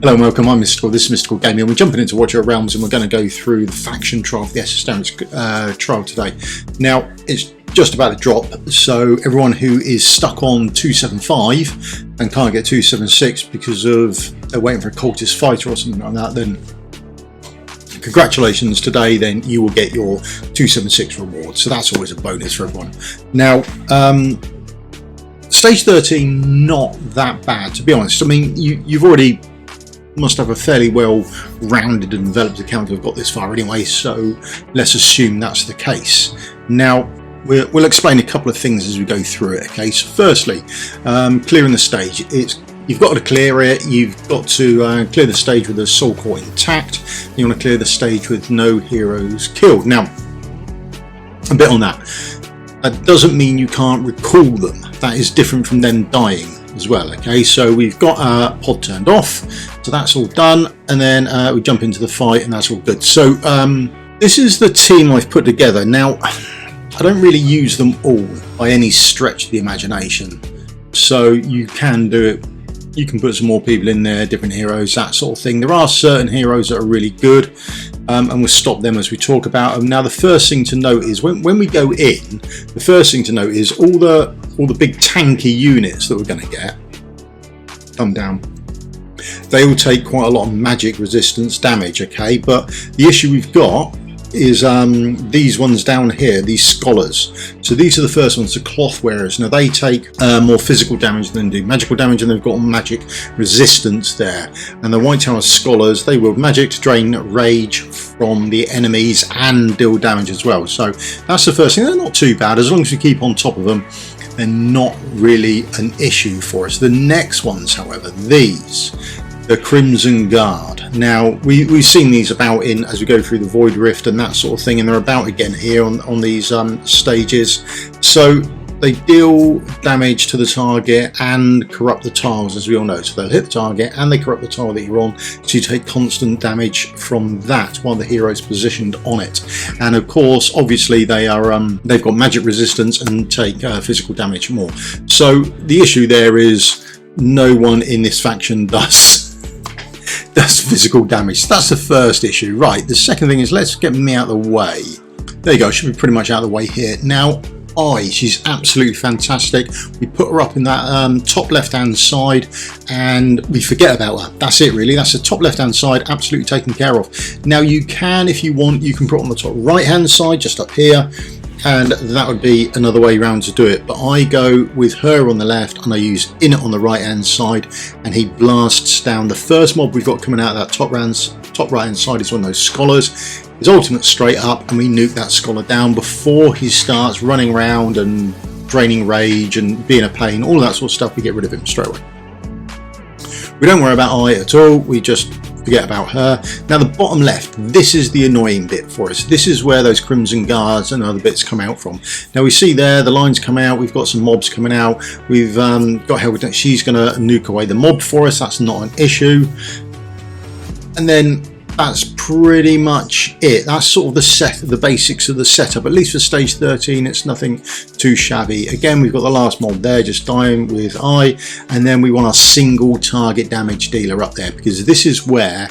Hello and welcome, I'm Mystical, this is Mystical Gaming, and we're jumping into Watcher Realms and we're going to go through the faction trial for the Esoterics trial today. Now, it's just about to drop, so everyone who is stuck on 275 and can't get 276 because of they're waiting for a cultist fighter or something like that, then congratulations, today then you will get your 276 reward, so that's always a bonus for everyone. Now, stage 13, not that bad, to be honest. I mean, you've already must have a fairly well rounded and developed account to have got this far anyway, so let's assume that's the case. Now we'll explain a couple of things as we go through it. Okay, so firstly, clearing the stage, you've got to clear it. You've got to clear the stage with the soul core intact. You want to clear the stage with no heroes killed. Now, a bit on that. That doesn't mean you can't recall them. That is different from them dying as well. Okay, so we've got our pod turned off, so that's all done, and then we jump into the fight and that's all good. So this is the team I've put together. Now, I don't really use them all by any stretch of the imagination, so you can do it. You can put some more people in there, different heroes, that sort of thing. There are certain heroes that are really good, and we'll stop them as we talk about them. Now, the first thing to note is when we go in, the first thing to note is all the big tanky units that we're going to get come down. They all take quite a lot of magic resistance damage, okay? But the issue we've got is these ones down here, these scholars. So these are the first ones, the cloth wearers. Now they take more physical damage than do magical damage, and they've got magic resistance there. And the White Tower scholars, they wield magic to drain rage from the enemies and deal damage as well. So that's the first thing. They're not too bad as long as we keep on top of them. They're not really an issue for us. The next ones, however, these, the Crimson Guard. Now we've seen these about in as we go through the Void Rift and that sort of thing, and they're about again here on these stages. So they deal damage to the target and corrupt the tiles, as we all know. So they'll hit the target and they corrupt the tile that you're on, so you take constant damage from that while the hero's positioned on it. And of course, obviously they are they've got magic resistance and take physical damage more. So the issue there is no one in this faction does physical damage. So that's the first issue. Right, the second thing is, let's get me out of the way. There you go, should be pretty much out of the way here. Now, she's absolutely fantastic. We put her up in that top left hand side and we forget about her. That's it really, that's the top left hand side absolutely taken care of. Now you can, if you want, you can put it on the top right hand side, just up here, and that would be another way around to do it. But I go with her on the left and I use Init on the right hand side, and he blasts down the first mob we've got coming out of that top right hand side. Is one of those scholars. His ultimate straight up, and we nuke that scholar down before he starts running around and draining rage and being a pain, all of that sort of stuff. We get rid of him straight away. We don't worry about I at all, we just forget about her. Now the bottom left, this is the annoying bit for us. This is where those Crimson Guards and other bits come out from. Now we see there the lines come out, we've got some mobs coming out, we've got Helga, she's going to nuke away the mob for us, that's not an issue. And then that's pretty much it. That's sort of the basics of the setup. At least for stage 13, it's nothing too shabby. Again, we've got the last mob there, just dying with I, and then we want our single target damage dealer up there, because this is where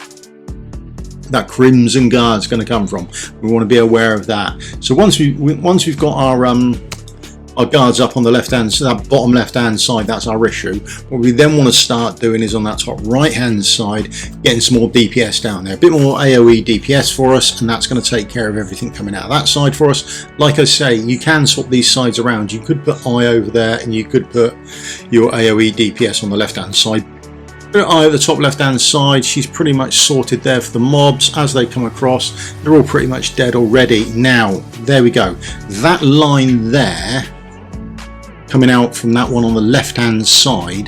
that Crimson Guard is going to come from. We want to be aware of that. So once we've got our guards up on the left hand, so that bottom left hand side, that's our issue. What we then want to start doing is on that top right hand side, getting some more DPS down there, a bit more AoE DPS for us, and that's going to take care of everything coming out of that side for us. Like I say, you can swap these sides around. You could put I over there and you could put your AoE DPS on the left hand side. Put I at the top left hand side, she's pretty much sorted there for the mobs as they come across. They're all pretty much dead already. Now there we go, that line there coming out from that one on the left hand side,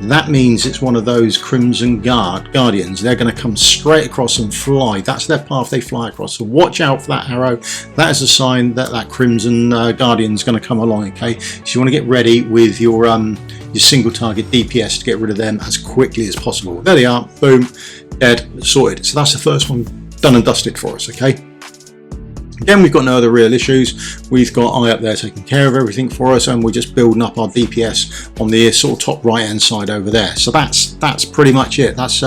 that means it's one of those Crimson Guardians. They're going to come straight across and fly. That's their path, they fly across. So watch out for that arrow. That is a sign that that Crimson Guardian is going to come along. Okay, so you want to get ready with your single target DPS to get rid of them as quickly as possible. There they are, boom, dead, sorted. So that's the first one done and dusted for us. Okay, Again, we've got no other real issues. We've got I up there taking care of everything for us, and we're just building up our DPS on the sort of top right hand side over there. So that's pretty much it. That's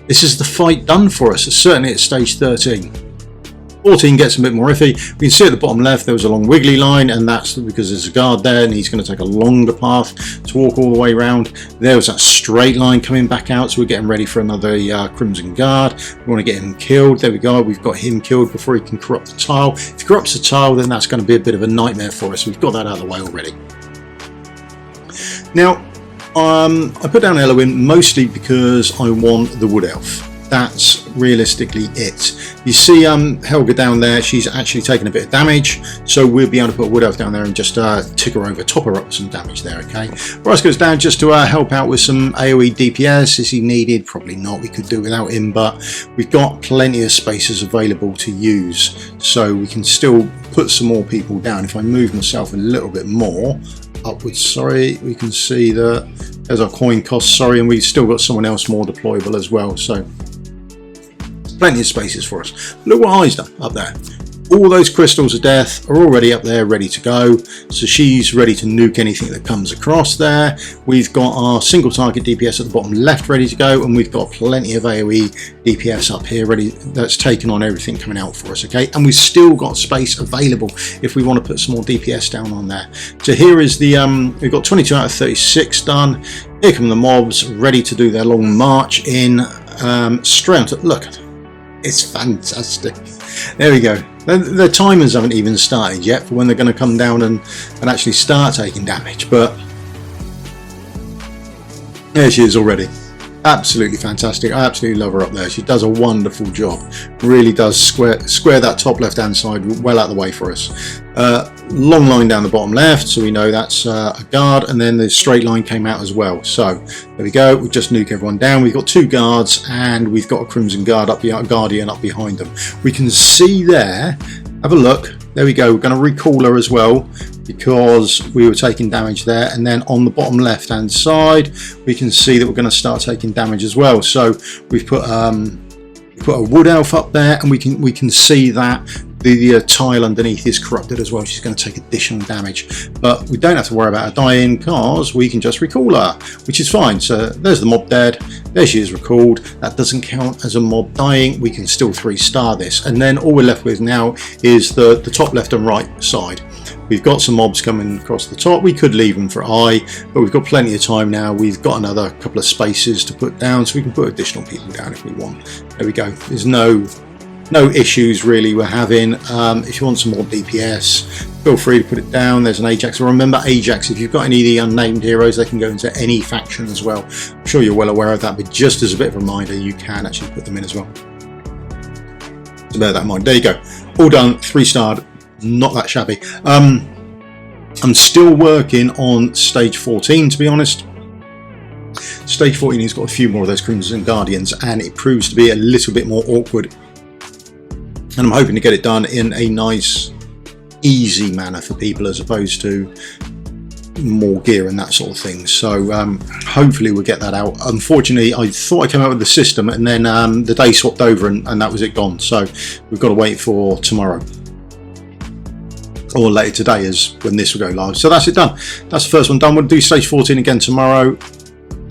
this is the fight done for us, certainly at stage 13. 14 gets a bit more iffy. We can see at the bottom left there was a long wiggly line, and that's because there's a guard there and he's going to take a longer path to walk all the way around. There was that straight line coming back out, so we're getting ready for another Crimson Guard. We want to get him killed. There we go, we've got him killed before he can corrupt the tile. If he corrupts the tile, then that's going to be a bit of a nightmare for us. We've got that out of the way already. Now, I put down Eloin mostly because I want the Wood Elf. That's realistically it. You see Helga down there, she's actually taken a bit of damage, so we'll be able to put a Wood Elf down there and just tick her over, top her up with some damage there, okay? Bryce goes down just to help out with some AoE DPS. Is he needed? Probably not, we could do without him, but we've got plenty of spaces available to use, so we can still put some more people down. If I move myself a little bit more upwards, sorry, we can see that there's our coin cost, sorry, and we've still got someone else more deployable as well, so plenty of spaces for us. Look what I's done up there. All those crystals of death are already up there ready to go, so she's ready to nuke anything that comes across there. We've got our single target DPS at the bottom left ready to go, and we've got plenty of AoE DPS up here ready, that's taken on everything coming out for us, okay? And we've still got space available if we want to put some more DPS down on there. So here is the we've got 22 out of 36 done. Here come the mobs ready to do their long march in. Straight on, look, it's fantastic. There we go. The timers haven't even started yet for when they're going to come down and actually start taking damage, but there she is already. Absolutely fantastic. I absolutely love her up there. She does a wonderful job. Really does square that top left hand side well out of the way for us. Long line down the bottom left, so we know that's a guard, and then the straight line came out as well. So there we go, we just nuke everyone down. We've got 2 guards and we've got a Crimson Guard up, Guardian up behind them. We can see there, have a look, there we go, we're going to recall her as well because we were taking damage there, and then on the bottom left hand side we can see that we're going to start taking damage as well. So we've put a Wood Elf up there, and we can see that the tile underneath is corrupted as well. She's going to take additional damage, but we don't have to worry about her dying because we can just recall her, which is fine. So there's the mob dead, there she is recalled. That doesn't count as a mob dying. We can still 3-star this, and then all we're left with now is the top left and right side. We've got some mobs coming across the top. We could leave them for I, but we've got plenty of time now. We've got another couple of spaces to put down, so we can put additional people down if we want. There we go. There's no issues really we're having. If you want some more DPS, feel free to put it down. There's an Ajax. Remember, Ajax, if you've got any of the unnamed heroes, they can go into any faction as well. I'm sure you're well aware of that, but just as a bit of a reminder, you can actually put them in as well. So bear that in mind. There you go. All done, 3-starred. Not that shabby. I'm still working on stage 14, to be honest. Stage 14 has got a few more of those Crimson Guardians, and it proves to be a little bit more awkward, and I'm hoping to get it done in a nice easy manner for people as opposed to more gear and that sort of thing. So hopefully we'll get that out. Unfortunately, I thought I came out with the system, and then the day swapped over and that was it gone, so we've got to wait for tomorrow or later today is when this will go live. So that's it done. That's the first one done. We'll do stage 14 again tomorrow,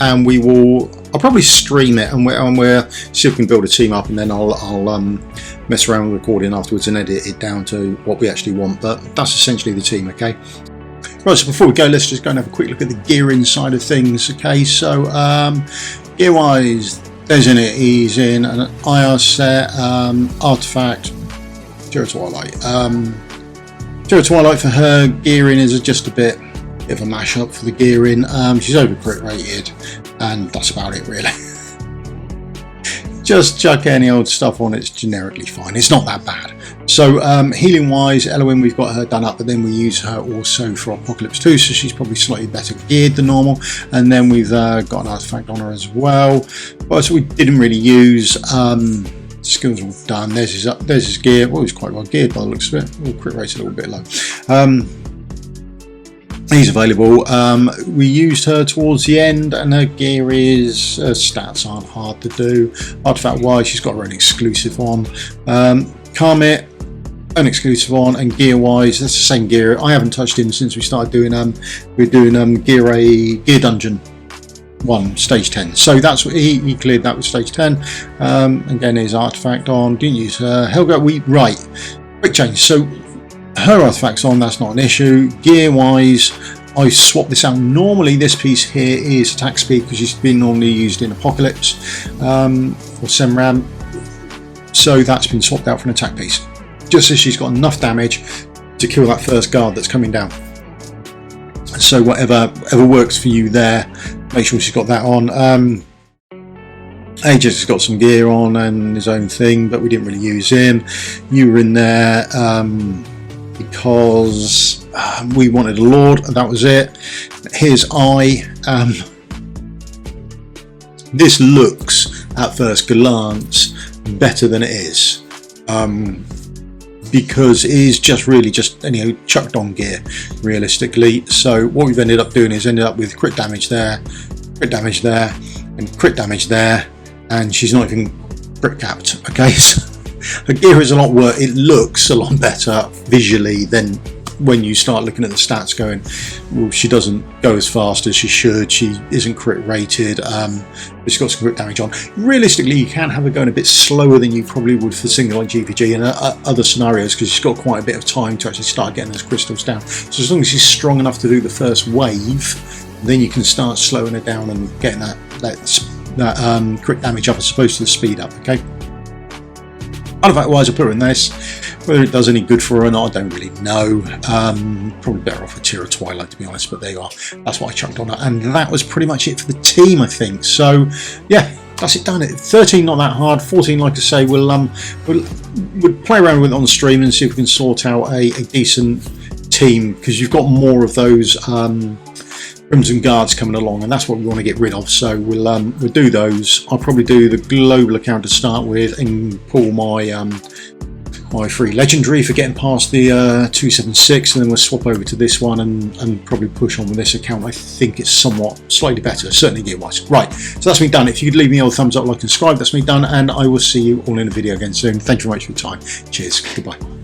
and I'll probably stream it, and we'll see if we can build a team up, and then I'll mess around with recording afterwards and edit it down to what we actually want. But that's essentially the team, okay? Right, so before we go, let's just go and have a quick look at the gear inside of things, okay? So gear wise, there's in it, he's in an IR set, artifact, Jura Twilight. Jura Twilight for her gearing is just a bit of a mash-up for the gearing. She's over crit rated, and that's about it really. Just chuck any old stuff on, it's generically fine. It's not that bad. So healing wise, Eloin, we've got her done up, but then we use her also for Apocalypse 2, so she's probably slightly better geared than normal. And then we've got an artifact on her as well. But so we didn't really use. Skills all done. There's his gear. Well, he's quite well geared by the looks of it. Crit rate's a little bit low. He's available. We used her towards the end, and her gear is stats aren't hard to do. Artifact wise, she's got her own exclusive on. Karmit, an exclusive on, and gear wise, that's the same gear. I haven't touched him since we started doing. We're doing gear dungeon stage 10. So that's what he cleared that with stage 10. Again, his artifact on. Didn't use Helga. Right, quick change. So her artifact's on. That's not an issue. Gear wise, I swapped this out. Normally this piece here is attack speed because it's been normally used in Apocalypse or Semram. So that's been swapped out for an attack piece, just so she's got enough damage to kill that first guard that's coming down. So whatever works for you there, make sure she's got that on. Aegis has got some gear on and his own thing, but we didn't really use him. You were in there because we wanted a Lord, and that was it. Here's this looks at first glance better than it is, because it is just really just chucked on gear realistically. So what we've ended up doing is with crit damage there, and crit damage there, and she's not even crit capped. Okay, so her gear is a lot worse. It looks a lot better visually than when you start looking at the stats going, well, she doesn't go as fast as she should, she isn't crit rated, but she's got some crit damage on. Realistically, you can have her going a bit slower than you probably would for something like GPG and other scenarios, because she's got quite a bit of time to actually start getting those crystals down. So as long as she's strong enough to do the first wave, then you can start slowing her down and getting that crit damage up as opposed to the speed up. Okay. Artifact wise, I put her in this. Whether it does any good for her or not, I don't really know. Probably better off a tier of Twilight, to be honest, but there you are. That's what I chucked on her, and that was pretty much it for the team, I think. So yeah, that's it done. 13 not that hard. 14, like I say, we'll play around with it on the stream and see if we can sort out a decent team, because you've got more of those Crimson Guards coming along, and that's what we want to get rid of. So we'll do those. I'll probably do the global account to start with and pull my free legendary for getting past the 276, and then we'll swap over to this one and probably push on with this account. I think it's slightly better, certainly gear wise. Right, so that's me done. If you could leave me a thumbs up, like and subscribe, that's me done, and I will see you all in a video again soon. Thank you very much for your time. Cheers, goodbye.